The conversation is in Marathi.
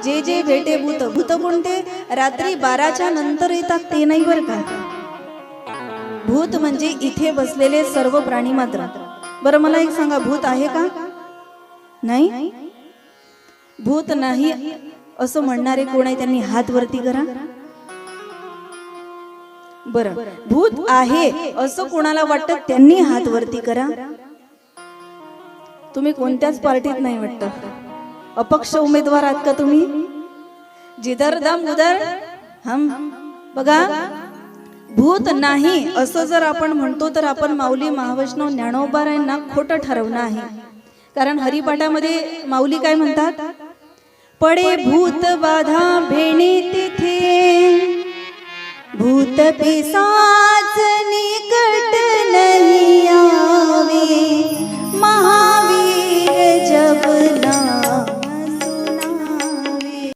जे जे भेटे भूत. भूत कोणते? रात्री 12च्या नंतर येतात ते नाही बर का. भूत म्हणजे इथे बसलेले सर्व प्राणी मात्र. बरं मला एक सांगा, भूत आहे का? नाही. भूत नाही असं म्हणणारे कोण आहे? त्यांनी हात वरती करा. बरं, भूत आहे असं कोणाला वाटतं? त्यांनी हात वरती करा. तुम्ही कोणत्याच पार्टीत नाही वाटतं. अपक्ष उमेदवार आहात का तुम्ही? जिधर दम उधर हम. बघा, भूत नाही असं जर आपण म्हणतो तर आपण माऊली महावैष्णव ज्ञानोबारायांना खोटं ठरवणं आहे. कारण हरिपाठामध्ये माऊली काय म्हणतात? पडे भूत बाधा भेणे तिथे, भूत पिसाच